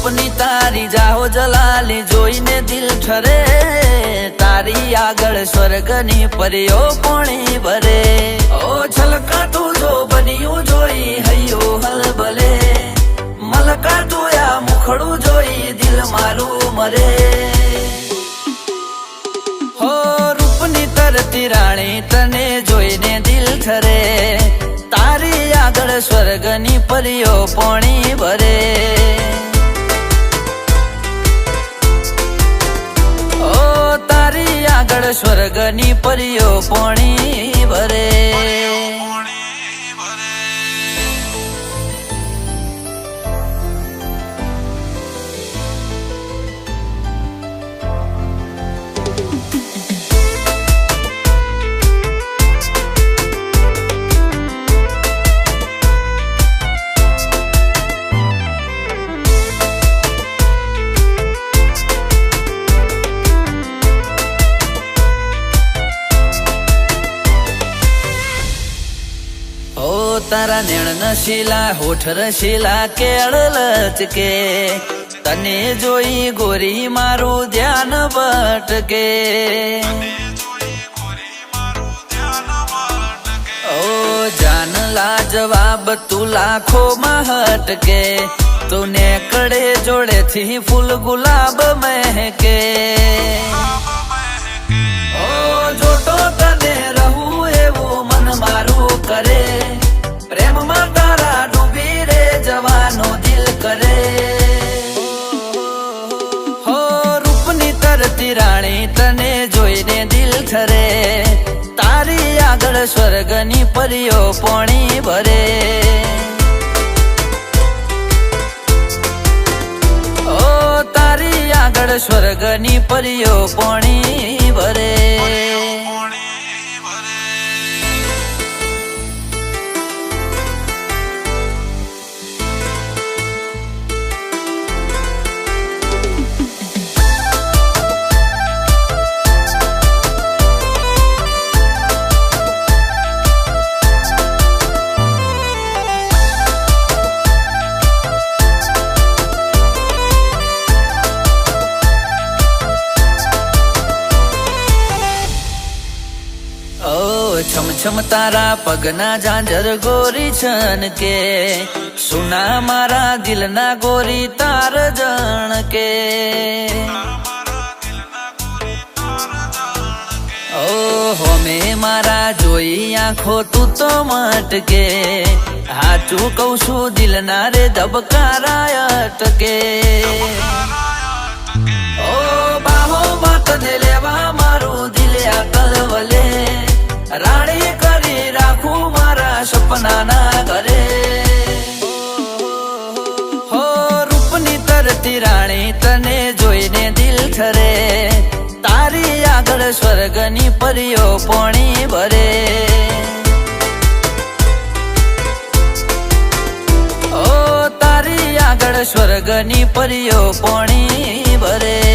રૂપની તારી જાહો જલાલી જોઈને દિલ ઠરે તારી આગળ સ્વર્ગની પરીઓ પોણી ભરે ઓ છલકાતું જો બન્યું જોઈ હૈયો હલબલે મલકાતું આ મુખડું જોઈ દિલ મારું મરે હો રૂપની તરતી રાણી તને જોઈને દિલ ઠરે તારી આગળ સ્વર્ગની પરીઓ પોણી ભરે ઓ તારી આગળ સ્વર્ગની પરીઓ પોણી ભરે તારા નેણ નશીલા હોઠ રશીલા કેળ લચકે તને જોઈ ગોરી મારું ધ્યાન ભટકે ઓ જાન લાજવાબ તું લાખોમાં હટકે તું ને કડે જોડેથી ફૂલ ગુલાબ મહેકે ઓ જોતો તને રહું એવું મન મારું કરે પ્રેમમાં તારા ડૂબી રે જવાનો દિલ કરે હો રૂપની તરતી રાણી તને જોઈને દિલ ઠરે તારી આગળ સ્વર્ગની પરીઓ પોણી ભરે ઓ તારી આગળ સ્વર્ગની પરીઓ પોણી ભરે છમ છમ તારા પગના ઝાંઝર ગોરી છન કે સુના મારા દિલના ગોરી તાર જણ કે ઓ હોમે મારા જોઈ આંખો તું તો મટકે હાચું કઉ છું દિલના રે ધબકારા અટકે ઓ બાહો માત ને લેવા મારું દિલ આ કલવલે રાણી કરી રાખું મારા સપનાના ઘરે હો રૂપની તરતી રાણી તને જોઈને દિલ ઠરે તારી આગળ સ્વર્ગની પરીઓ પોણી ભરે ઓ તારી આગળ સ્વર્ગની પરીઓ પોણી ભરે